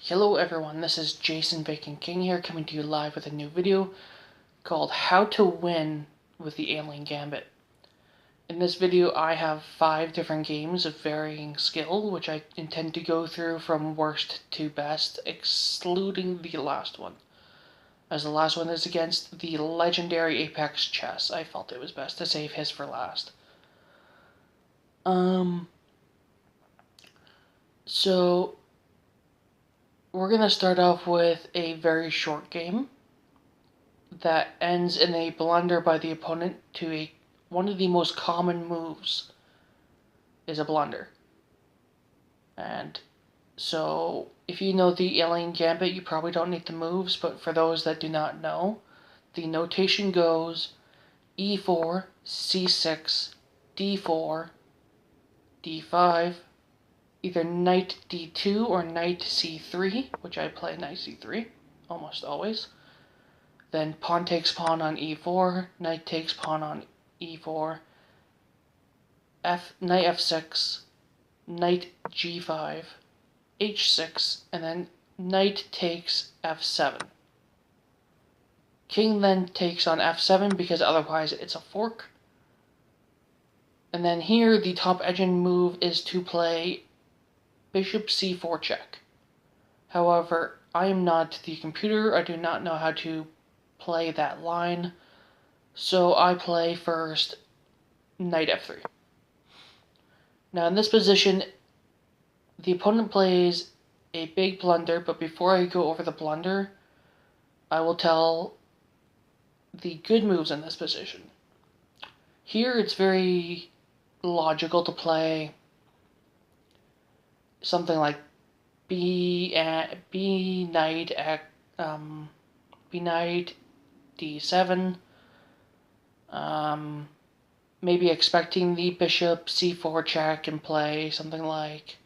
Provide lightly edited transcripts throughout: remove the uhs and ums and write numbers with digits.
Hello everyone, this is JasonGamingKing here, coming to you live with a new video called How to Win with the Alien Gambit. In this video I have 5 different games of varying skill, which I intend to go through from worst to best, excluding the last one. As the last one is against the legendary Apex Chess, I felt it was best to save his for last. So we're going to start off with a very short game that ends in a blunder by the opponent to one of the most common moves is a blunder. And so if you know the Alien Gambit, you probably don't need the moves, but for those that do not know, the notation goes e4, c6, d4, d5, either knight d2 or knight c3, which I play knight c3 almost always. Then pawn takes pawn on e4, knight takes pawn on e4, knight f6, knight g5, h6, and then knight takes f7. King then takes on f7 because otherwise it's a fork. And then here the top engine move is to play bishop c4 check. However, I am not the computer, I do not know how to play that line, so I play first knight f3. Now in this position, the opponent plays a big blunder, but before I go over the blunder, I will tell the good moves in this position. Here it's very logical to play something like b knight d7, maybe expecting the bishop c4 check and play something like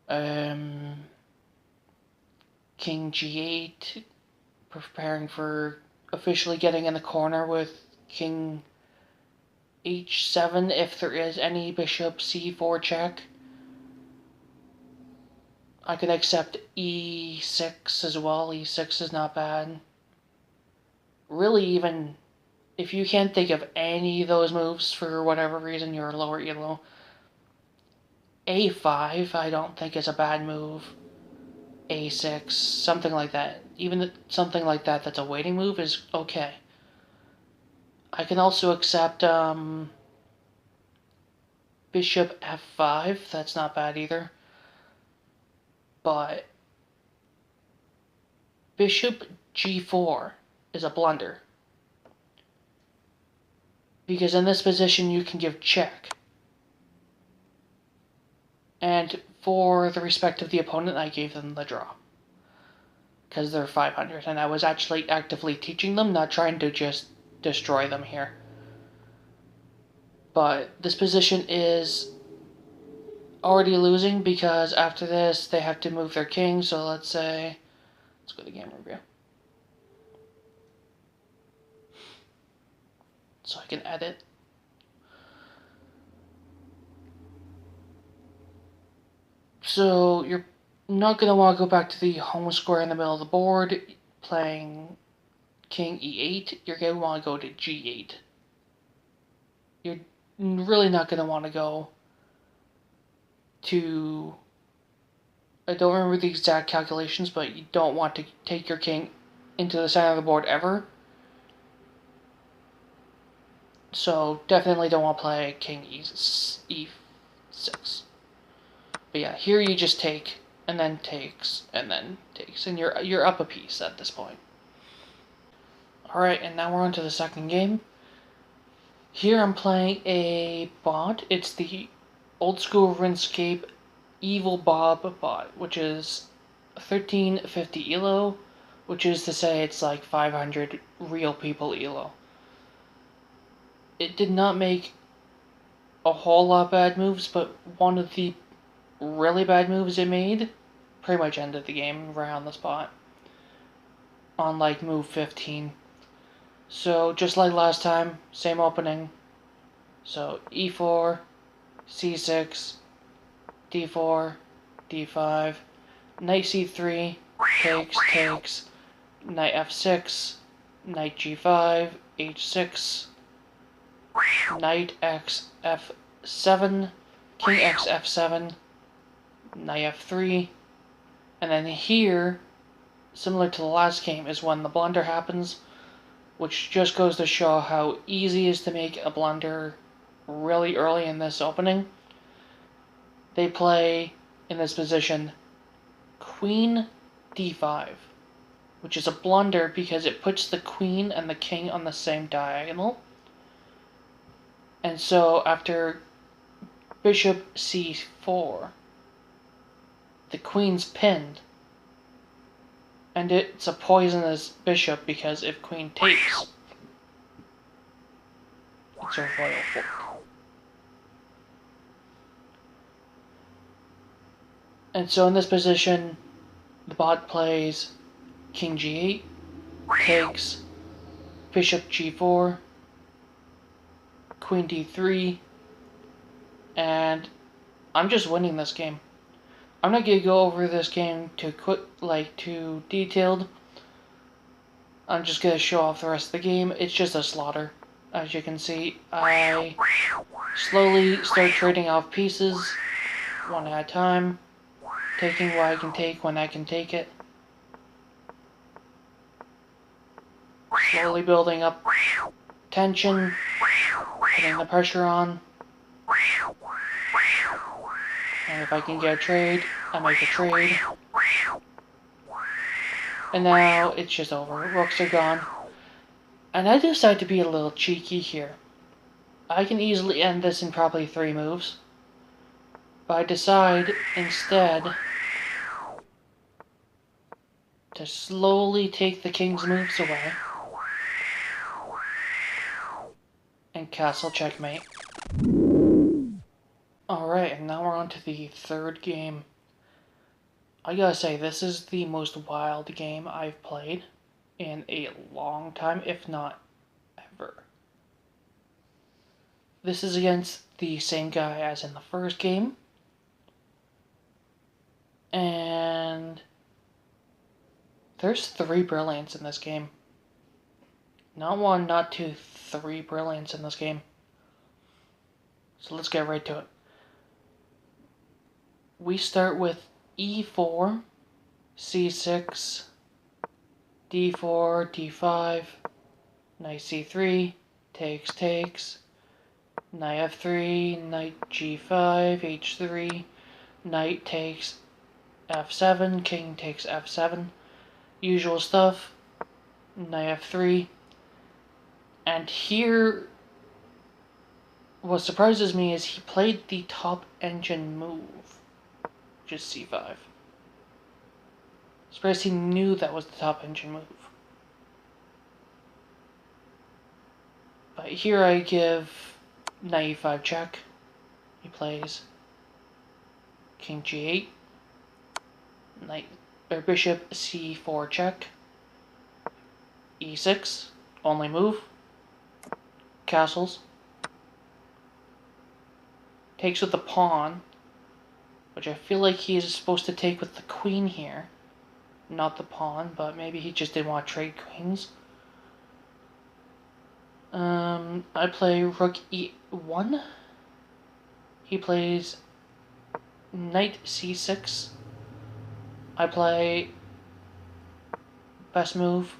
king g8, preparing for officially getting in the corner with king h7 if there is any bishop c4 check. I could accept e6 as well. E6 is not bad. Really, even if you can't think of any of those moves for whatever reason, you're lower elo, a5 I don't think is a bad move. a6, something like that. Even something like that that's a waiting move is okay. I can also accept bishop f5, that's not bad either. But bishop g4 is a blunder, because in this position you can give check. And for the respect of the opponent, I gave them the draw, because they're 500, and I was actually actively teaching them, not trying to just destroy them here. But this position is already losing because after this they have to move their king, so let's go to game review. So I can edit. So you're not going to want to go back to the home square in the middle of the board playing king e8. You're going to want to go to g8. You're really not going to want to go to, I don't remember the exact calculations, but you don't want to take your king into the center of the board ever. So definitely don't want to play king e6. But yeah, here you just take, and then takes, and then takes, and you're up a piece at this point. Alright, and now we're on to the second game. Here I'm playing a bot. It's the old school RuneScape Evil Bob bot, which is 1350 elo, which is to say it's like 500 real people elo. It did not make a whole lot bad moves, but one of the really bad moves it made pretty much ended the game right on the spot on like move 15. So just like last time, same opening. So e4, c6, d4, d5, knight c3, takes, knight f6, knight g5, h6, knight x f7, king x f7, knight f3, and then here, similar to the last game, is when the blunder happens, which just goes to show how easy it is to make a blunder really early in this opening. They play, in this position, queen d5, which is a blunder because it puts the queen and the king on the same diagonal. And so after bishop c4, the queen's pinned. And it's a poisonous bishop because if queen takes, it's a royal fork. And so in this position, the bot plays king g8, takes, bishop g4, queen d3, and I'm just winning this game. I'm not gonna go over this game too detailed. I'm just gonna show off the rest of the game. It's just a slaughter. As you can see, I slowly start trading off pieces, one at a time, taking what I can take when I can take it. Slowly building up tension, putting the pressure on. And if I can get a trade, I make a trade. And now it's just over. Rooks are gone. And I decide to be a little cheeky here. I can easily end this in probably 3 moves. But I decide instead to slowly take the king's moves away. And castle checkmate. Alright, and now we're on to the third game. I gotta say, this is the most wild game I've played in a long time, if not ever. This is against the same guy as in the first game. And there's 3 brilliants in this game. Not 1, not 2, 3 brilliants in this game. So let's get right to it. We start with e4, c6, d4, d5, knight c3, takes, knight f3, knight g5, h3, knight takes f7, king takes f7, usual stuff, knight f3, and here, what surprises me is he played the top engine move, which is c5. Surprised he knew that was the top engine move. But here I give knight e5 check. He plays king g8, bishop c4 check, e6, only move, castles, takes with the pawn, which I feel like he is supposed to take with the queen here, not the pawn, but maybe he just didn't want to trade queens. I play rook e1. He plays knight c6. I play best move,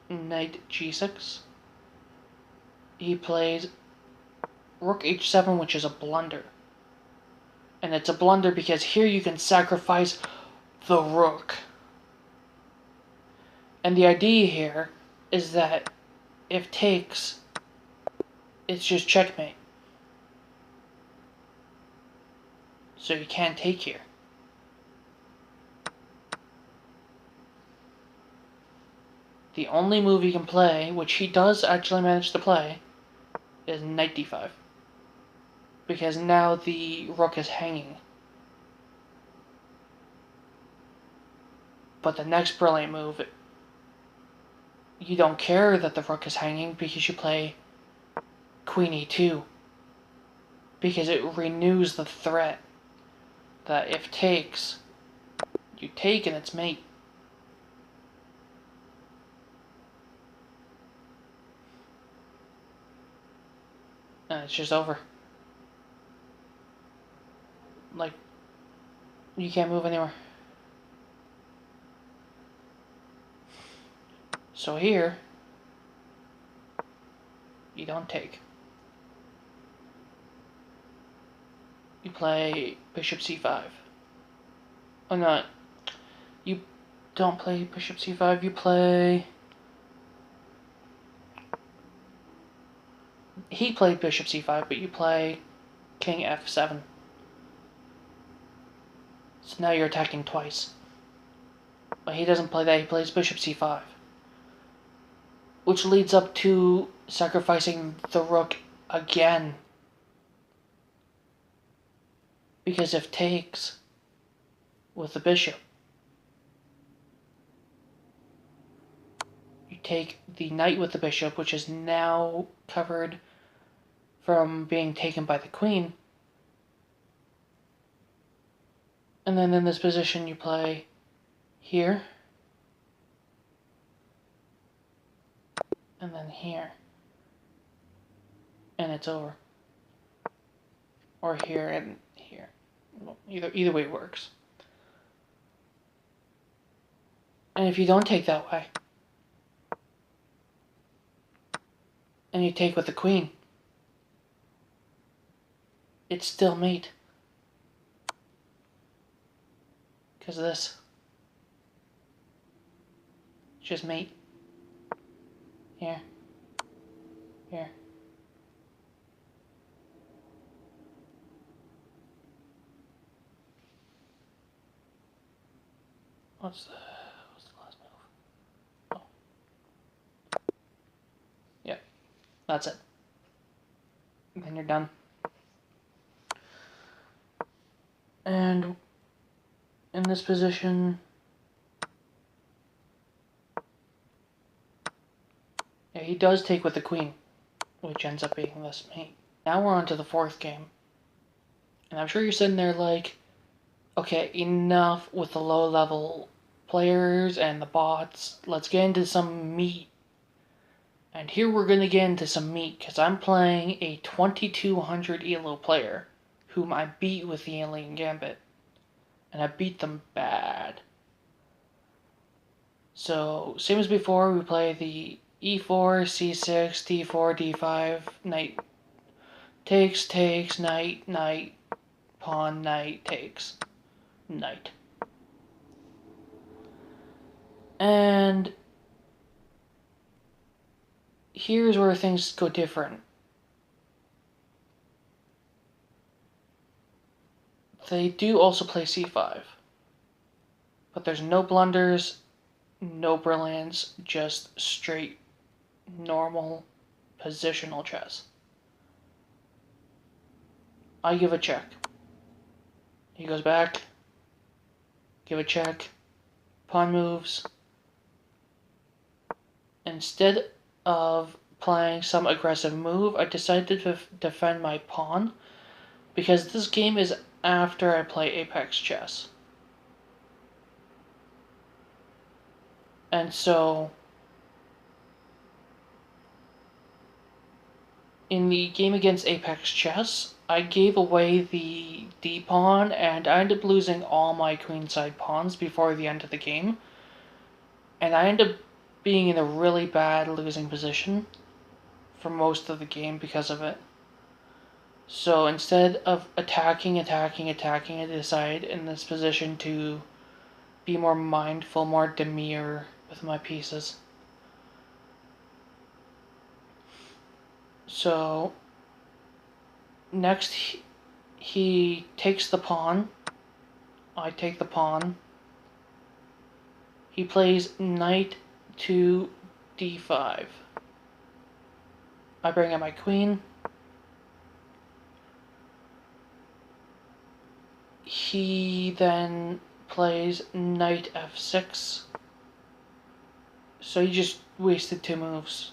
knight g6. He plays rook h7, which is a blunder. And it's a blunder because here you can sacrifice the rook. And the idea here is that if takes, it's just checkmate. So you can't take here. The only move he can play, which he does actually manage to play, is knight d5. Because now the rook is hanging. But the next brilliant move, you don't care that the rook is hanging because you play queen e2. Because it renews the threat that if takes, take and it's mate. And it's just over. Like, you can't move anywhere. So here, you don't take. You play bishop c5. Oh, no. You don't play bishop c5, you play... He played bishop c5, but you play king f7. So now you're attacking twice. But he doesn't play that, he plays bishop c5. Which leads up to sacrificing the rook again. Because if takes with the bishop, you take the knight with the bishop, which is now covered from being taken by the queen. And then in this position you play here. And then here. And it's over. Or here and here. Well, either way works. And if you don't take that way, and you take with the queen, it's still mate. Because of this. It's just mate. Here. Here. What's the last move? Oh. Yeah. That's it. And then you're done. And in this position, yeah, he does take with the queen, which ends up being this mate. Now we're on to the fourth game. And I'm sure you're sitting there like, okay, enough with the low-level players and the bots. Let's get into some meat. And here we're going to get into some meat, because I'm playing a 2200 ELO player, whom I beat with the Alien Gambit. And I beat them bad. So, same as before, we play the e4, c6, d4, d5, knight takes, takes, knight, knight, pawn, knight, takes, knight. And here's where things go different. They do also play c5, but there's no blunders, no brilliance, just straight, normal, positional chess. I give a check. He goes back, give a check, pawn moves. Instead of playing some aggressive move, I decided to defend my pawn, because this game is after I play Apex Chess. And so, in the game against Apex Chess, I gave away the d-pawn, and I ended up losing all my queenside pawns before the end of the game. And I ended up being in a really bad losing position for most of the game because of it. So instead of attacking, I decided in this position to be more mindful, more demure with my pieces. So next he takes the pawn, I take the pawn. He plays knight to d5. I bring out my queen. He then plays knight f6. So he just wasted 2 moves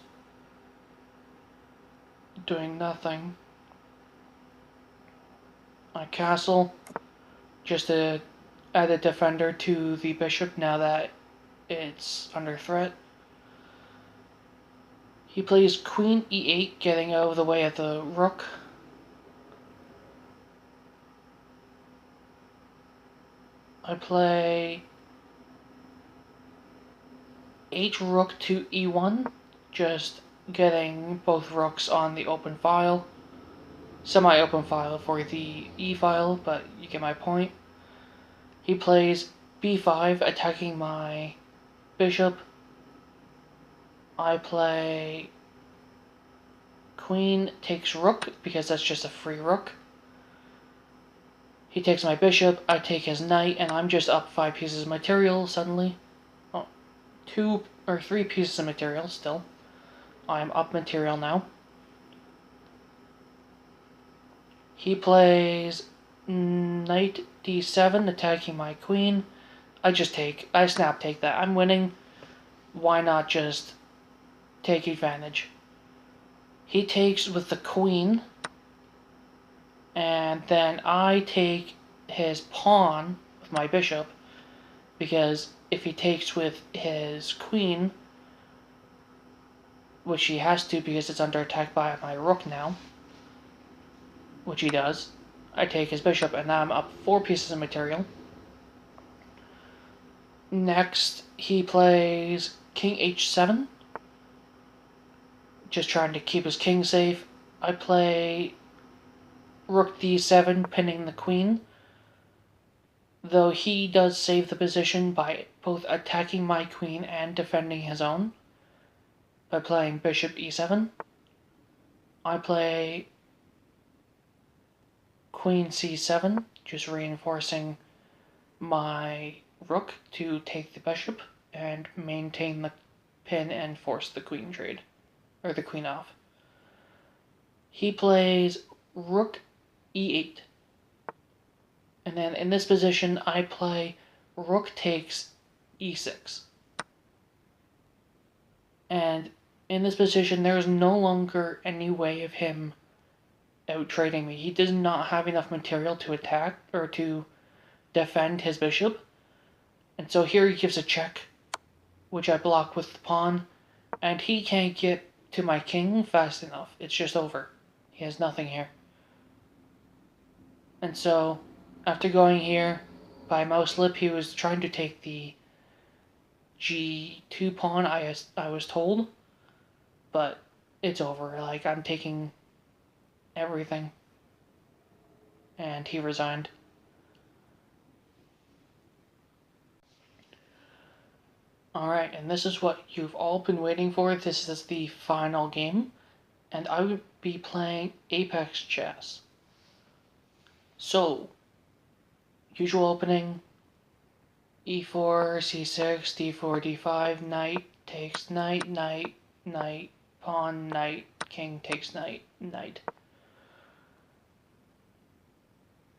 doing nothing. I castle just to add a defender to the bishop now that it's under threat. He plays queen e8, getting out of the way of the rook. I play h rook to e1, just getting both rooks on the open file. Semi-open file for the e file, but you get my point. He plays b5, attacking my bishop. I play queen takes rook, because that's just a free rook. He takes my bishop, I take his knight, and I'm just up 5 pieces of material suddenly. Oh, 2 or 3 pieces of material still. I'm up material now. He plays knight d7, attacking my queen. I snap take that. I'm winning. Why not just take advantage? He takes with the queen, and then I take his pawn with my bishop, because if he takes with his queen, which he has to because it's under attack by my rook now, which he does, I take his bishop, and now I'm up 4 pieces of material. Next, he plays king h7, just trying to keep his king safe. I play rook d7, pinning the queen, though he does save the position by both attacking my queen and defending his own by playing bishop e7. I play queen c7, just reinforcing my rook to take the bishop and maintain the pin and force the queen trade, or the queen off. He plays rook e8. And then in this position, I play rook takes e6. And in this position, there is no longer any way of him out-trading me. He does not have enough material to attack or to defend his bishop. And so here he gives a check, which I block with the pawn. And he can't get to my king fast enough. It's just over. He has nothing here. And so, after going here by mouse slip, he was trying to take the g2 pawn, I was told. But it's over. Like, I'm taking everything. And he resigned. Alright, and this is what you've all been waiting for. This is the final game. And I would be playing Apex Chess. So, usual opening, e4, c6, d4, d5, knight takes knight, knight, knight, pawn, knight, king takes knight, knight.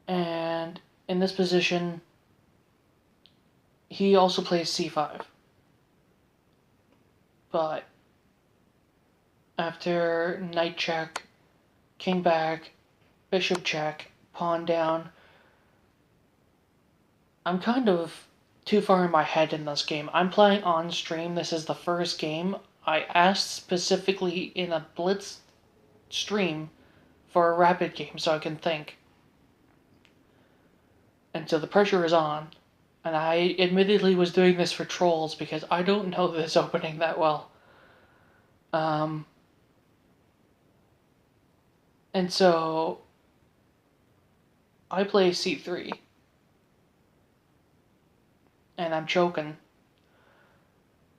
And in this position, he also plays c5. But after knight check, king back, bishop check, pawn down, I'm kind of too far in my head in this game. I'm playing on stream. This is the first game. I asked specifically in a blitz stream for a rapid game so I can think. And so the pressure is on. And I admittedly was doing this for trolls because I don't know this opening that well. And so I play c3. And I'm choking.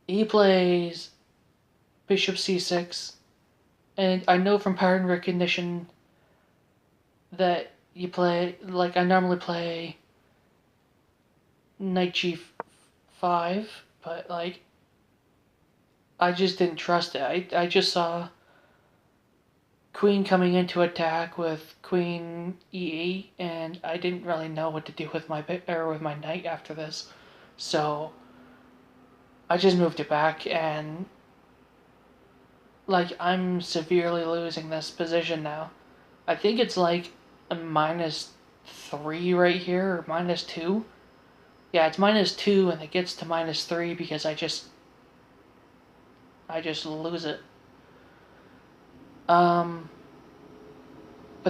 He plays bishop c6. And I know from pattern recognition that you play, like I normally play knight g5, but like I just didn't trust it. I just saw queen coming into attack with queen e8, and I didn't really know what to do with my knight after this, so I just moved it back, and like I'm severely losing this position now. I think it's like a -3 right here, or -2. Yeah, it's -2 and it gets to -3 because I just lose it. But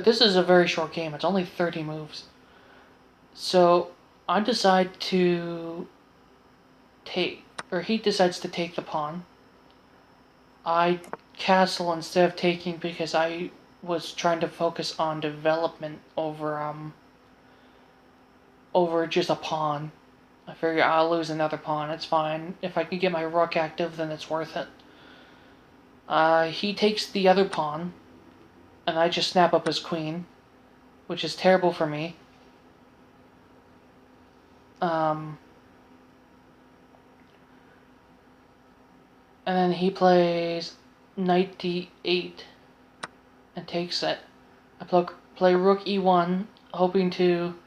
this is a very short game. It's only 30 moves. So I decide to take, or he decides to take the pawn. I castle instead of taking because I was trying to focus on development over just a pawn. I figure I'll lose another pawn. It's fine. If I can get my rook active, then it's worth it. He takes the other pawn, and I just snap up his queen, which is terrible for me. And then he plays knight d8 and takes it. I play rook e1, hoping to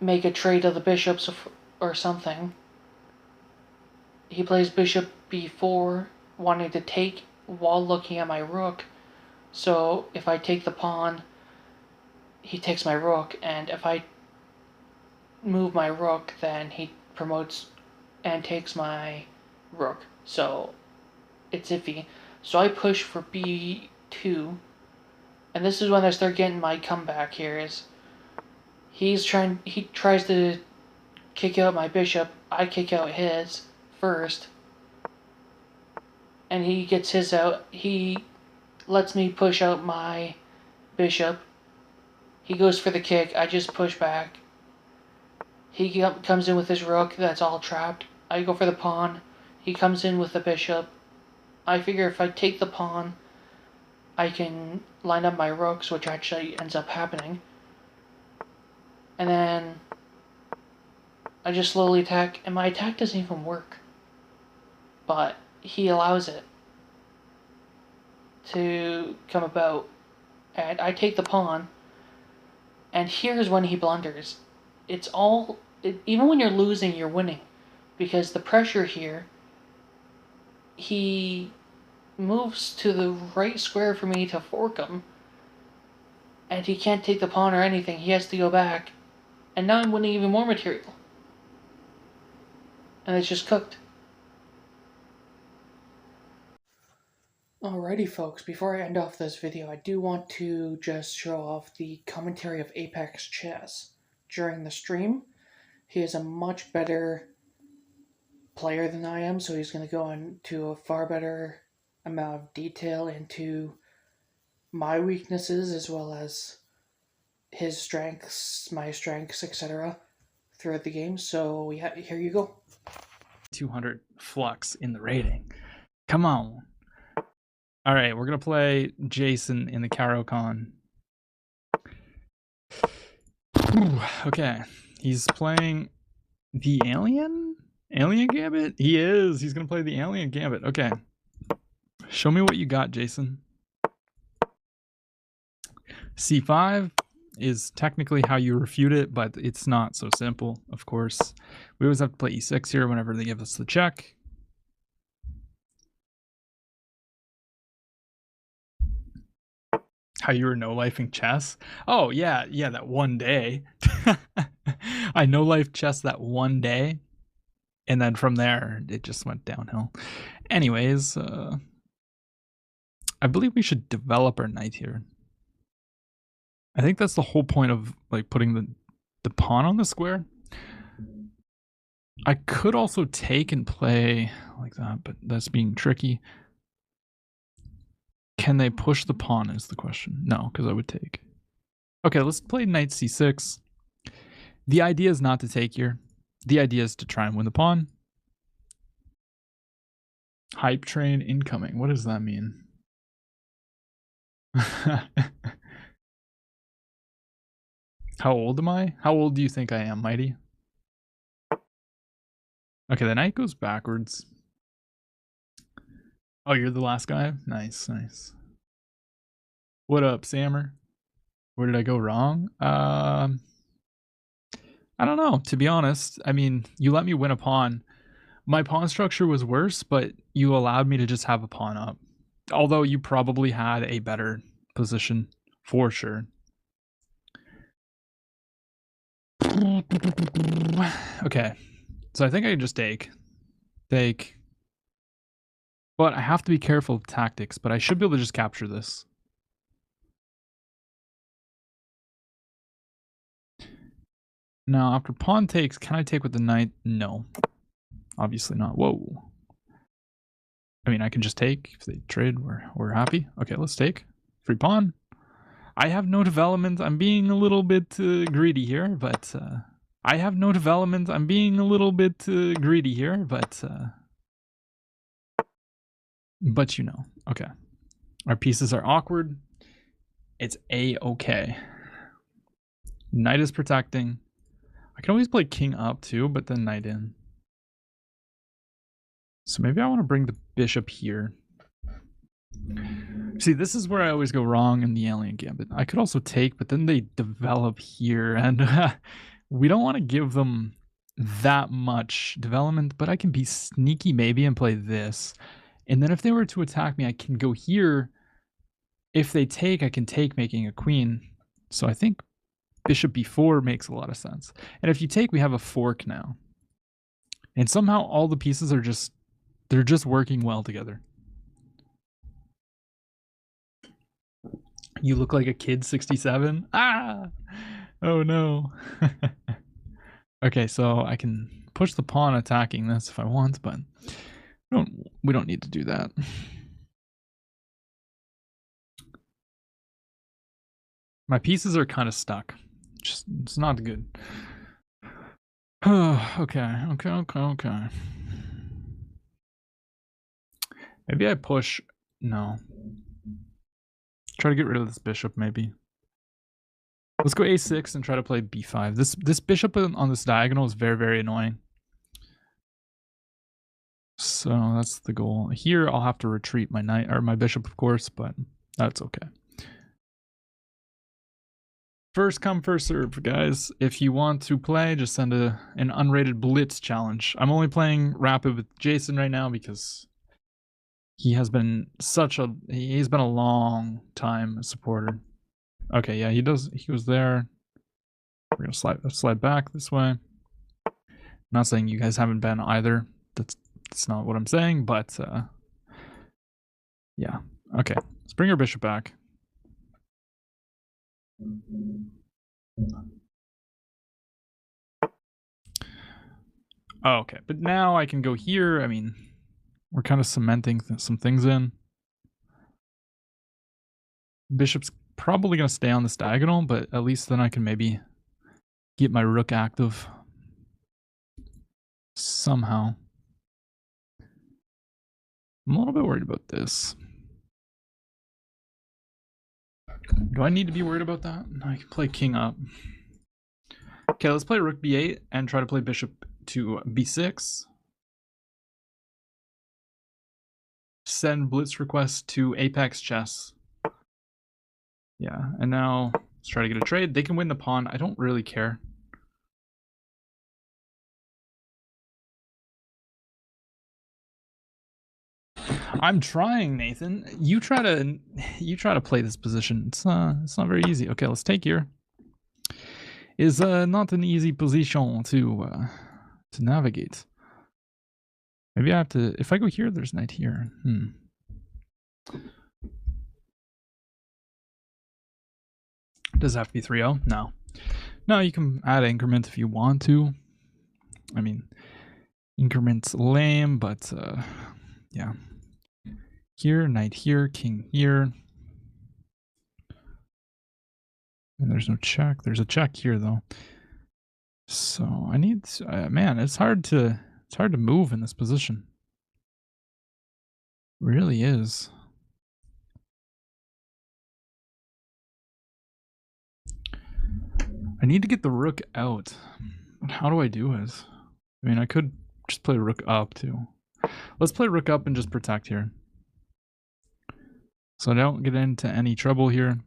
make a trade of the bishops or something. He plays bishop b4, wanting to take while looking at my rook. So if I take the pawn, he takes my rook, and if I move my rook, then he promotes and takes my rook. So it's iffy. So I push for b2, and this is when I start getting my comeback here. He tries to kick out my bishop. I kick out his first, and he gets his out. He lets me push out my bishop. He goes for the kick. I just push back. He comes in with his rook. That's all trapped. I go for the pawn. He comes in with the bishop. I figure if I take the pawn, I can line up my rooks, which actually ends up happening. And then I just slowly attack, and my attack doesn't even work. But he allows it to come about, and I take the pawn, and here's when he blunders. Even when you're losing, you're winning, because the pressure here, he moves to the right square for me to fork him, and he can't take the pawn or anything. He has to go back, and now I'm winning even more material. And it's just cooked. Alrighty folks, before I end off this video, I do want to just show off the commentary of Apex Chess during the stream. He is a much better player than I am, so he's going to go into a far better amount of detail into my weaknesses as well as his strengths, my strengths, etc. throughout the game. So here you go. 200 flux in the rating. Come on. All right, we're going to play Jason in the Carocon. Okay, he's playing the Alien Gambit? He is. He's going to play the Alien Gambit. Okay. Show me what you got, Jason. C5 is technically how you refute it, but it's not so simple, of course. We always have to play E6 here whenever they give us the check. How you were no-lifing chess? Oh, yeah, that one day. I no-life chess that one day, and then from there, it just went downhill. Anyways, I believe we should develop our knight here. I think that's the whole point of like putting the pawn on the square. I could also take and play like that, but that's being tricky. Can they push the pawn is the question. No, because I would take. Okay, let's play knight c6. The idea is not to take here. The idea is to try and win the pawn. Hype train incoming. What does that mean? How old am I? How old do you think I am, Mighty? Okay, the knight goes backwards. Oh, you're the last guy? Nice, nice. What up, Sammer? Where did I go wrong? I don't know, to be honest. I mean, you let me win a pawn. My pawn structure was worse, but you allowed me to just have a pawn up. Although you probably had a better position, for sure. Okay, so I think I can just take. But I have to be careful of tactics, but I should be able to just capture this. Now, after pawn takes, can I take with the knight? No. Obviously not. Whoa. I mean, I can just take. If they trade, we're happy. Okay, let's take. Free pawn. I have no development. I'm being a little bit greedy here, but... I have no development. I'm being a little bit greedy here, but you know. Okay. Our pieces are awkward. It's A-okay. Knight is protecting. I can always play king up too, but then knight in. So maybe I want to bring the bishop here. See, this is where I always go wrong in the alien gambit. I could also take, but then they develop here, and we don't want to give them that much development, but I can be sneaky maybe and play this. And then if they were to attack me, I can go here. If they take, I can take making a queen. So I think bishop b4 makes a lot of sense. And if you take, we have a fork now. And somehow all the pieces are just, they're just working well together. You look like a kid 67. Ah! Oh no. Okay, so I can push the pawn attacking this if I want, but we don't need to do that. My pieces are kind of stuck. Just, it's not good. Okay. Maybe I push. No. Try to get rid of this bishop, maybe. Let's go a6 and try to play b5. This bishop on this diagonal is very, very annoying. So that's the goal. Here I'll have to retreat my knight or my bishop, of course, but that's okay. First come, first serve, guys. If you want to play, just send an unrated blitz challenge. I'm only playing rapid with Jason right now because he's been a long time supporter. Okay, yeah, he was there. We're gonna slide back this way. I'm not saying you guys haven't been either. That's not what I'm saying, but yeah. Okay, let's bring our bishop back. Oh, okay, but now I can go here. I mean, we're kind of cementing some things in. Bishop's probably going to stay on this diagonal, but at least then I can maybe get my rook active somehow. I'm a little bit worried about this. Do I need to be worried about that? I can play king up. Okay, let's play rook b8 and try to play bishop to b6. Send blitz request to Apex Chess. Yeah, and now let's try to get a trade. They can win the pawn. I don't really care. I'm trying, Nathan. You try to play this position. It's not very easy. Okay, let's take here. Is not an easy position to navigate. Maybe I have to. If I go here, there's knight here. Does it have to be 3-0? No. No, you can add increment if you want to. I mean, increment's lame, but yeah. Here, knight here, king here. And there's no check. There's a check here though. So I need man, it's hard to move in this position. It really is. I need to get the rook out. But how do I do it? I mean, I could just play rook up too. Let's play rook up and just protect here. So I don't get into any trouble here.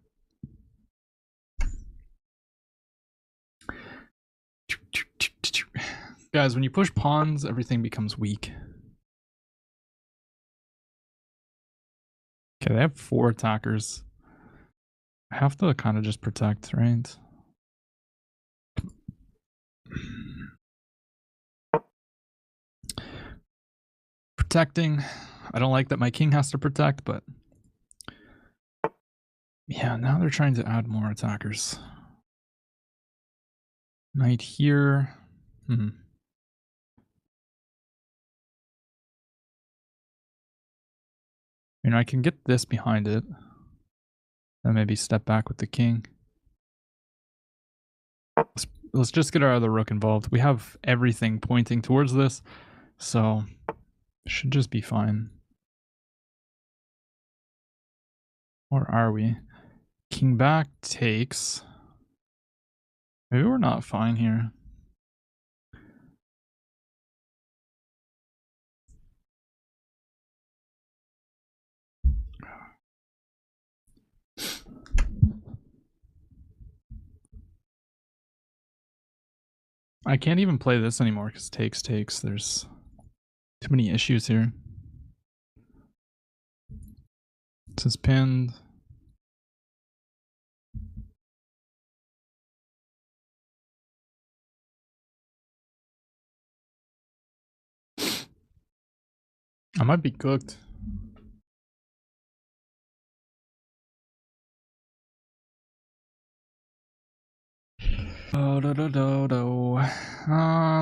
Guys, when you push pawns, everything becomes weak. Okay, they have 4 attackers. I have to kind of just protect, right? Protecting. I don't like that my king has to protect, but yeah, now they're trying to add more attackers. Knight here. You know, I can get this behind it. And maybe step back with the king. Let's just get our other rook involved. We have everything pointing towards this, so it should just be fine. Or are we? King back takes. Maybe we're not fine here. I can't even play this anymore because takes. There's too many issues here. This is pinned. I might be cooked.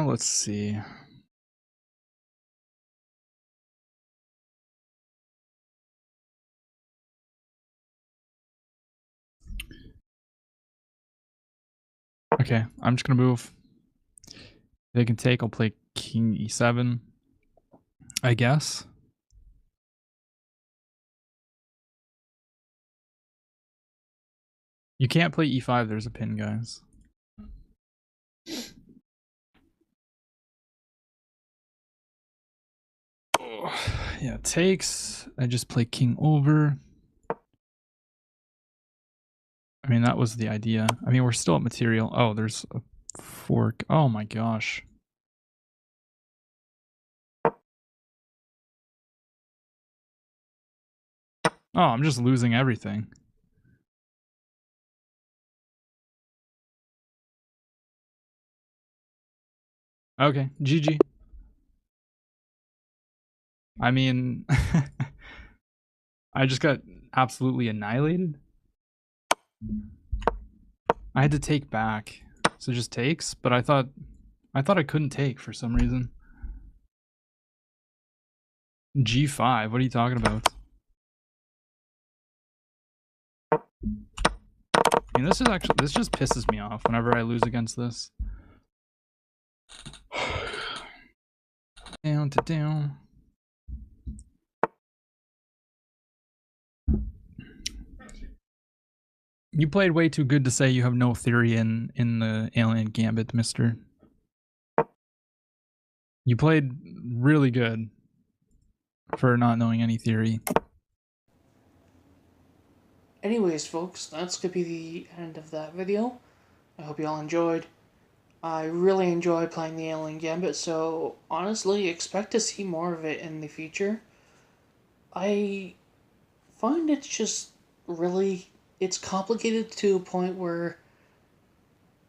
Let's see. Okay, I'm just gonna move. They can take, I'll play king e7, I guess. You can't play e5, there's a pin, guys. Yeah, takes. I just play king over. I mean, that was the idea. I mean, we're still at material. Oh, there's a fork. Oh my gosh. Oh, I'm just losing everything. Okay, GG. I mean, I just got absolutely annihilated. I had to take back. So it just takes, but I thought I couldn't take for some reason. G5, what are you talking about? I mean, this just pisses me off whenever I lose against this. Down to down. You played way too good to say you have no theory in the Alien Gambit, mister. You played really good for not knowing any theory. Anyways, folks, that's going to be the end of that video. I hope you all enjoyed. I really enjoy playing the Alien Gambit, so honestly, expect to see more of it in the future. I find it's just really, it's complicated to a point where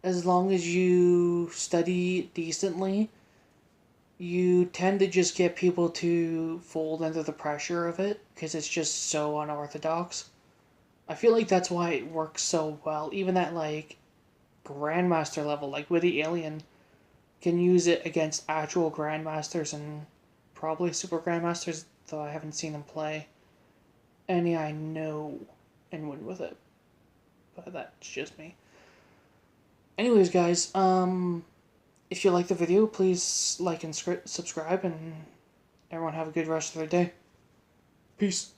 as long as you study decently, you tend to just get people to fold under the pressure of it because it's just so unorthodox. I feel like that's why it works so well, even at like grandmaster level, like with the Alien, can use it against actual grandmasters and probably super grandmasters, though I haven't seen them play any I know and win with it. But that's just me. Anyways, guys, if you like the video, please like and subscribe, and everyone have a good rest of their day. Peace.